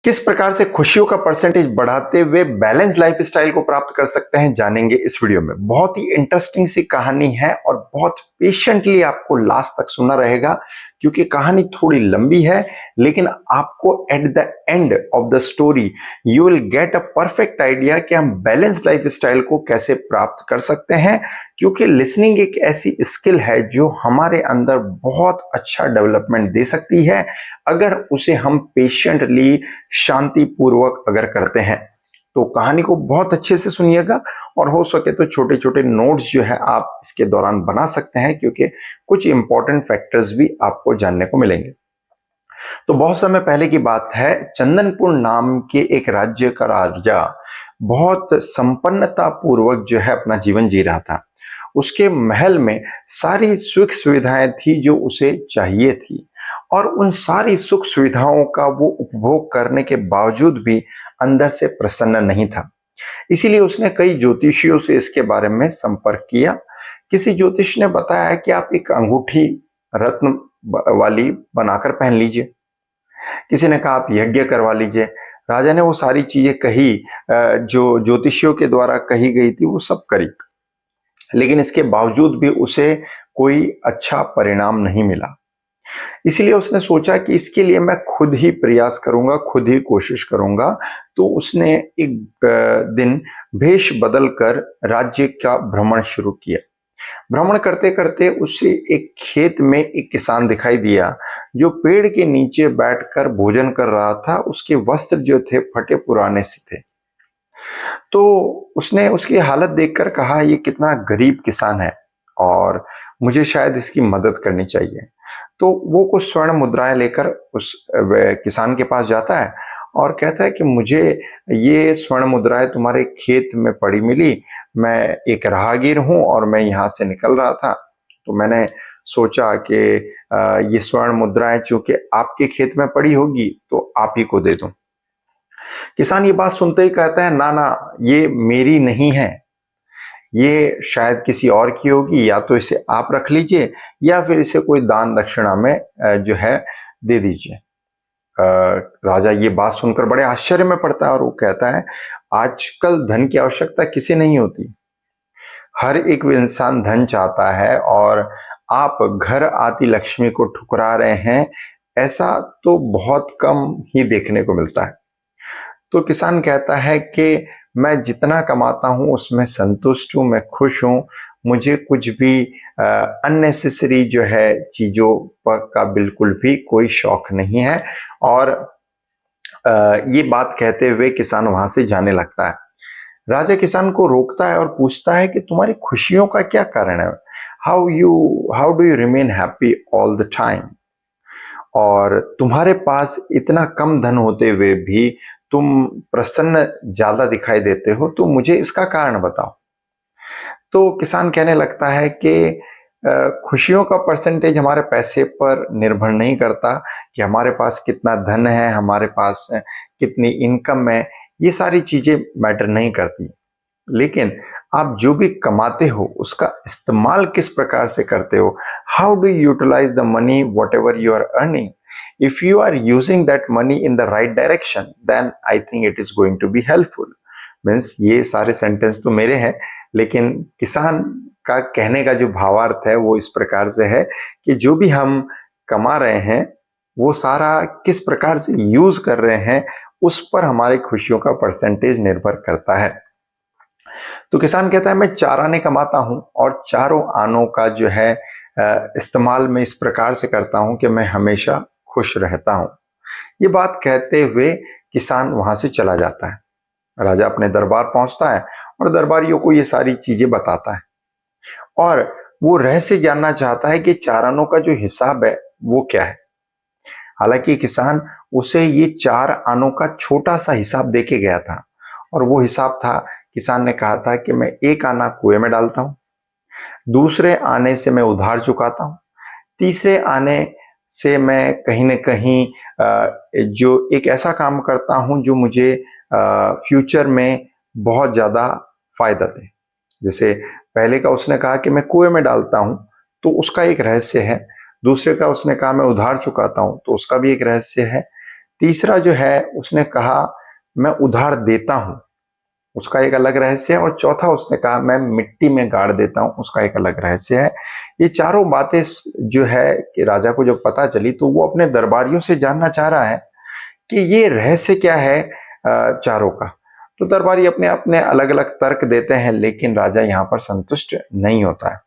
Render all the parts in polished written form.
किस प्रकार से खुशियों का परसेंटेज बढ़ाते हुए बैलेंस लाइफस्टाइल को प्राप्त कर सकते हैं, जानेंगे इस वीडियो में। बहुत ही इंटरेस्टिंग सी कहानी है और बहुत पेशेंटली आपको लास्ट तक सुनना रहेगा, क्योंकि कहानी थोड़ी लंबी है, लेकिन आपको at the end of the story you will get a perfect idea कि हम बैलेंस लाइफस्टाइल को कैसे प्राप्त कर सकते हैं। क्योंकि लिसनिंग एक ऐसी स्किल है जो हमारे अंदर बहुत अच्छा डेवलपमेंट दे सकती है, अगर उसे हम पेशेंटली शांतिपूर्वक अगर करते हैं। तो कहानी को बहुत अच्छे से सुनिएगा और हो सके तो छोटे छोटे नोट्स जो है आप इसके दौरान बना सकते हैं, क्योंकि कुछ इंपॉर्टेंट फैक्टर्स भी आपको जानने को मिलेंगे। तो बहुत समय पहले की बात है, चंदनपुर नाम के एक राज्य का राजा बहुत संपन्नता पूर्वक जो है अपना जीवन जी रहा था। उसके महल में सारी सुख सुविधाएं थी जो उसे चाहिए थी, और उन सारी सुख सुविधाओं का वो उपभोग करने के बावजूद भी अंदर से प्रसन्न नहीं था। इसीलिए उसने कई ज्योतिषियों से इसके बारे में संपर्क किया। किसी ज्योतिष ने बताया कि आप एक अंगूठी रत्न वाली बनाकर पहन लीजिए। किसी ने कहा आप यज्ञ करवा लीजिए। राजा ने वो सारी चीजें कही, जो ज्योतिषियों के द्वारा कही गई थी, वो सब करी, लेकिन इसके बावजूद भी उसे कोई अच्छा परिणाम नहीं मिला। इसीलिए उसने सोचा कि इसके लिए मैं खुद ही प्रयास करूंगा, खुद ही कोशिश करूंगा। तो उसने एक दिन भेष बदलकर राज्य का भ्रमण शुरू किया। भ्रमण करते करते उसे एक खेत में एक किसान दिखाई दिया, जो पेड़ के नीचे बैठकर भोजन कर रहा था। उसके वस्त्र जो थे फटे पुराने से थे। तो उसने उसकी हालत देखकर कहा, ये कितना गरीब किसान है और मुझे शायद इसकी मदद करनी चाहिए। तो वो कुछ स्वर्ण मुद्राएं लेकर उस किसान के पास जाता है और कहता है कि मुझे ये स्वर्ण मुद्राएं तुम्हारे खेत में पड़ी मिली। मैं एक राहगीर हूं और मैं यहाँ से निकल रहा था, तो मैंने सोचा कि ये स्वर्ण मुद्राएं चूंकि आपके खेत में पड़ी होगी तो आप ही को दे दूं। किसान ये बात सुनते ही कहता है, ना ना, ये मेरी नहीं है, ये शायद किसी और की होगी, या तो इसे आप रख लीजिए या फिर इसे कोई दान दक्षिणा में जो है दे दीजिए। राजा ये बात सुनकर बड़े आश्चर्य में पड़ता है और वो कहता है, आजकल धन की आवश्यकता किसे नहीं होती। हर एक इंसान धन चाहता है और आप घर आती लक्ष्मी को ठुकरा रहे हैं, ऐसा तो बहुत कम ही देखने को मिलता है। तो किसान कहता है कि मैं जितना कमाता हूँ उसमें संतुष्ट हूँ, मैं खुश हूँ। मुझे कुछ भी अननेसेसरी जो है चीज़ों का बिल्कुल भी कोई शौक नहीं है। और ये बात कहते हुए किसान वहां से जाने लगता है। राजा किसान को रोकता है और पूछता है कि तुम्हारी खुशियों का क्या कारण है। How do you remain happy all the time, और तुम्हारे पास इतना कम धन होते हुए भी तुम प्रसन्न ज्यादा दिखाई देते हो, तो मुझे इसका कारण बताओ। तो किसान कहने लगता है कि खुशियों का परसेंटेज हमारे पैसे पर निर्भर नहीं करता, कि हमारे पास कितना धन है, हमारे पास कितनी इनकम है, ये सारी चीजें मैटर नहीं करती। लेकिन आप जो भी कमाते हो उसका इस्तेमाल किस प्रकार से करते हो। How do you utilise the money whatever you are earning. If you are using that money in the right direction, then I think it is going to be helpful. Means ये सारे sentence तो मेरे हैं, लेकिन किसान का कहने का जो भावार्थ है वो इस प्रकार से है कि जो भी हम कमा रहे हैं वो सारा किस प्रकार से यूज कर रहे हैं, उस पर हमारी खुशियों का परसेंटेज निर्भर करता है। तो किसान कहता है, मैं 4 आने कमाता हूं और चारों आनों का जो है इस्तेमाल मैं इस प्रकार से करता हूं कि मैं हमेशा खुश रहता हूं। ये बात कहते हुए किसान वहां से चला जाता है। राजा अपने दरबार पहुंचता है और दरबारियों को ये सारी चीजें बताता है, और वो रहस्य जानना चाहता है कि 4 आनों का जो हिसाब है वो क्या है। हालांकि किसान उसे ये 4 आनों का छोटा सा हिसाब देके गया था, और वो हिसाब था, किसान ने कहा था कि मैं 1 आना कुएं में डालता हूं, दूसरे आने से मैं उधार चुकाता हूं, तीसरे आने से मैं कहीं न कहीं जो एक ऐसा काम करता हूं जो मुझे फ्यूचर में बहुत ज्यादा फायदा दे। जैसे पहले का उसने कहा कि मैं कुएं में डालता हूं, तो उसका एक रहस्य है। दूसरे का उसने कहा मैं उधार चुकाता हूं, तो उसका भी एक रहस्य है। तीसरा जो है उसने कहा मैं उधार देता हूं, उसका एक अलग रहस्य है। और चौथा उसने कहा मैं मिट्टी में गाड़ देता हूं, उसका एक अलग रहस्य है। ये चारों बातें जो है कि राजा को जब पता चली तो वो अपने दरबारियों से जानना चाह रहा है कि ये रहस्य क्या है चारों का। तो दरबारी अपने अपने अलग अलग तर्क देते हैं, लेकिन राजा यहाँ पर संतुष्ट नहीं होता है।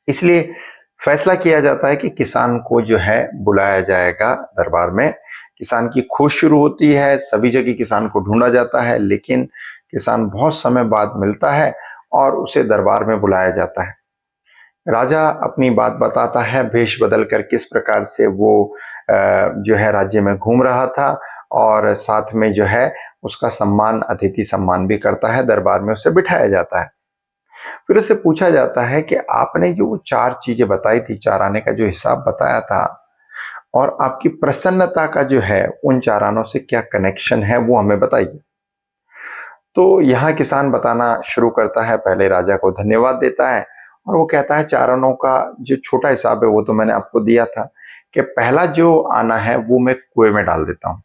इसलिए फैसला किया जाता है कि किसान को जो है बुलाया जाएगा दरबार में। किसान की खोज शुरू होती है, सभी जगह किसान को ढूंढा जाता है, लेकिन किसान बहुत समय बाद मिलता है और उसे दरबार में बुलाया जाता है। राजा अपनी बात बताता है, भेष बदल कर किस प्रकार से वो जो है राज्य में घूम रहा था, और साथ में जो है उसका सम्मान, अतिथि सम्मान भी करता है। दरबार में उसे बिठाया जाता है। फिर उससे पूछा जाता है कि आपने जो वो 4 चीजें बताई थी, 4 आने का जो हिसाब बताया था, और आपकी प्रसन्नता का जो है उन 4 आनों से क्या कनेक्शन है, वो हमें बताइए। तो यहाँ किसान बताना शुरू करता है, पहले राजा को धन्यवाद देता है और वो कहता है 4 आनों का जो छोटा हिसाब है वो तो मैंने आपको दिया था, कि पहला जो आना है वो मैं कुएं में डाल देता हूँ।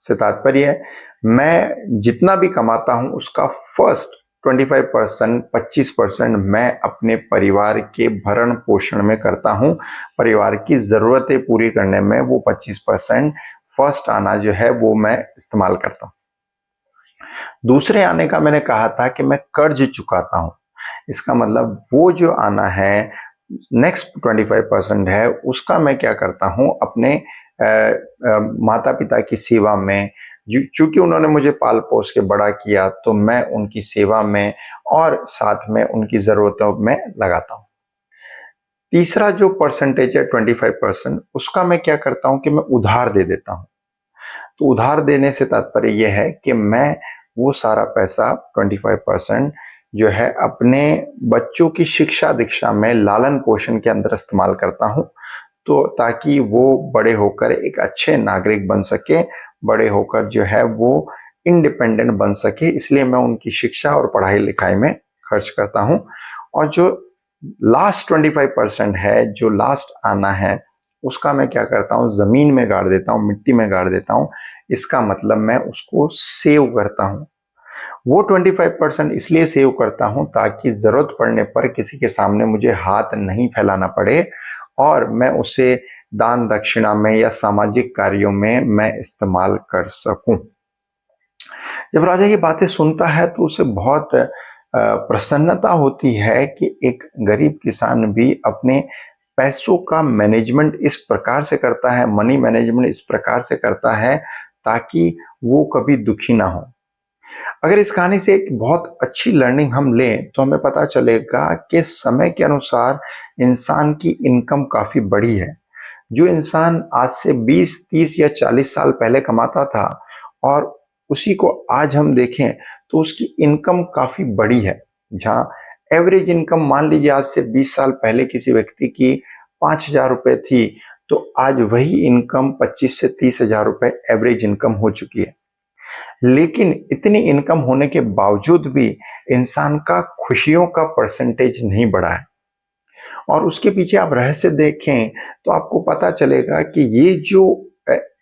से तात्पर्य है मैं जितना भी कमाता हूं उसका फर्स्ट 25%, 25% मैं अपने परिवार के भरण पोषण में करता हूं। परिवार की जरूरतें पूरी करने में वो 25% फर्स्ट आना जो है वो मैं इस्तेमाल करता हूं। दूसरे आने का मैंने कहा था कि मैं कर्ज चुकाता हूं। इसका मतलब वो जो आना है नेक्स्ट 25% है, उसका मैं क्या करता हूं, अपने माता पिता की सेवा में, चूंकि उन्होंने मुझे पाल पोस के बड़ा किया, तो मैं उनकी सेवा में और साथ में उनकी जरूरतों में लगाता हूं। तीसरा जो परसेंटेज है 25%, उसका मैं क्या करता हूं कि मैं उधार दे देता हूं। तो उधार देने से तात्पर्य यह है कि मैं वो सारा पैसा 25% जो है अपने बच्चों की शिक्षा दीक्षा में, लालन पोषण के अंदर इस्तेमाल करता हूं, तो ताकि वो बड़े होकर एक अच्छे नागरिक बन सके, बड़े होकर जो है वो इंडिपेंडेंट बन सके। इसलिए मैं उनकी शिक्षा और पढ़ाई लिखाई में खर्च करता हूं। और जो लास्ट 25% है, जो लास्ट आना है, उसका मैं क्या करता हूं, जमीन में गाड़ देता हूं, मिट्टी में गाड़ देता हूं। इसका मतलब मैं उसको सेव करता हूं। वो 25% इसलिए सेव करता हूं ताकि जरूरत पड़ने पर किसी के सामने मुझे हाथ नहीं फैलाना पड़े, और मैं उसे दान दक्षिणा में या सामाजिक कार्यों में मैं इस्तेमाल कर सकूं। जब राजा ये बातें सुनता है तो उसे बहुत प्रसन्नता होती है कि एक गरीब किसान भी अपने पैसों का मैनेजमेंट इस प्रकार से करता है, मनी मैनेजमेंट इस प्रकार से करता है ताकि वो कभी दुखी ना हो। अगर इस कहानी से एक बहुत अच्छी लर्निंग हम लें तो हमें पता चलेगा कि समय के अनुसार इंसान की इनकम काफी बढ़ी है। जो इंसान आज से 20, 30 या 40 साल पहले कमाता था और उसी को आज हम देखें तो उसकी इनकम काफी बड़ी है। जहां एवरेज इनकम मान लीजिए आज से 20 साल पहले किसी व्यक्ति की 5,000 रुपए थी, तो आज वही इनकम 25 से 30,000 रुपए एवरेज इनकम हो चुकी है। लेकिन इतनी इनकम होने के बावजूद भी इंसान का खुशियों का परसेंटेज नहीं बढ़ा है। और उसके पीछे आप रहस्य देखें तो आपको पता चलेगा कि ये जो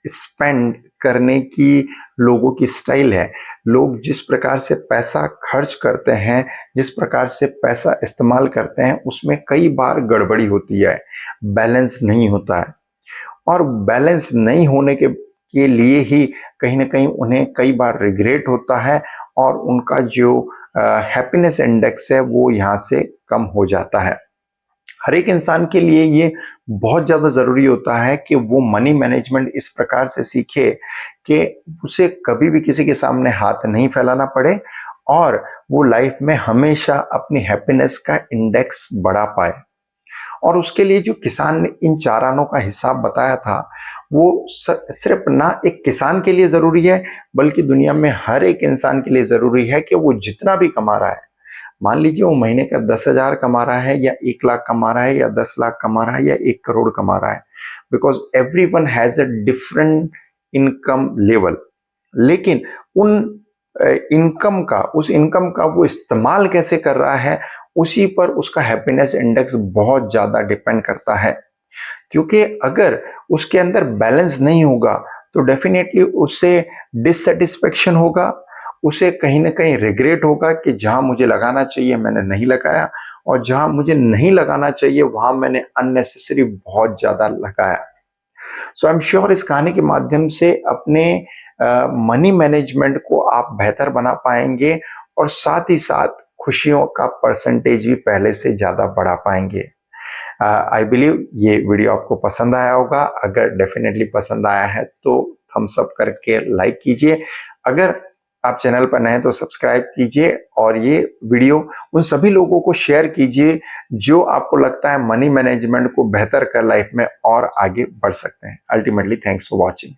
स्पेंड करने की लोगों की स्टाइल है, लोग जिस प्रकार से पैसा खर्च करते हैं, जिस प्रकार से पैसा इस्तेमाल करते हैं, उसमें कई बार गड़बड़ी होती है, बैलेंस नहीं होता है। और बैलेंस नहीं होने के लिए ही कहीं ना कहीं उन्हें कई बार रिग्रेट होता है, और उनका जो हैप्पीनेस इंडेक्स है वो यहाँ से कम हो जाता है। हर एक इंसान के लिए ये बहुत ज्यादा जरूरी होता है कि वो मनी मैनेजमेंट इस प्रकार से सीखे कि उसे कभी भी किसी के सामने हाथ नहीं फैलाना पड़े, और वो लाइफ में हमेशा अपनी हैप्पीनेस का इंडेक्स बढ़ा पाए। और उसके लिए जो किसान ने इन 4 आनों का हिसाब बताया था, वो सिर्फ ना एक किसान के लिए जरूरी है, बल्कि दुनिया में हर एक इंसान के लिए जरूरी है कि वो जितना भी कमा रहा है, मान लीजिए वो महीने का 10,000 कमा रहा है या 1 लाख कमा रहा है या 10 लाख कमा रहा है या 1 करोड़ कमा रहा है, because everyone has a different income level. लेकिन उन उस इनकम का वो इस्तेमाल कैसे कर रहा है, उसी पर उसका हैप्पीनेस इंडेक्स बहुत ज्यादा डिपेंड करता है। क्योंकि अगर उसके अंदर बैलेंस नहीं होगा तो डेफिनेटली उससे डिससेटिस्फेक्शन होगा, उसे कहीं ना कहीं रिग्रेट होगा कि जहां मुझे लगाना चाहिए मैंने नहीं लगाया, और जहां मुझे नहीं लगाना चाहिए वहां मैंने अननेसेसरी बहुत ज्यादा लगाया। सो आई एम श्योर इस कहानी के माध्यम से अपने मनी मैनेजमेंट को आप बेहतर बना पाएंगे, और साथ ही साथ खुशियों का परसेंटेज भी पहले से ज्यादा बढ़ा पाएंगे। आई बिलीव ये वीडियो आपको पसंद आया होगा। अगर डेफिनेटली पसंद आया है तो थम्स अप करके लाइक कीजिए। अगर आप चैनल पर नए हैं तो सब्सक्राइब कीजिए, और ये वीडियो उन सभी लोगों को शेयर कीजिए जो आपको लगता है मनी मैनेजमेंट को बेहतर कर लाइफ में और आगे बढ़ सकते हैं। Ultimately thanks for watching.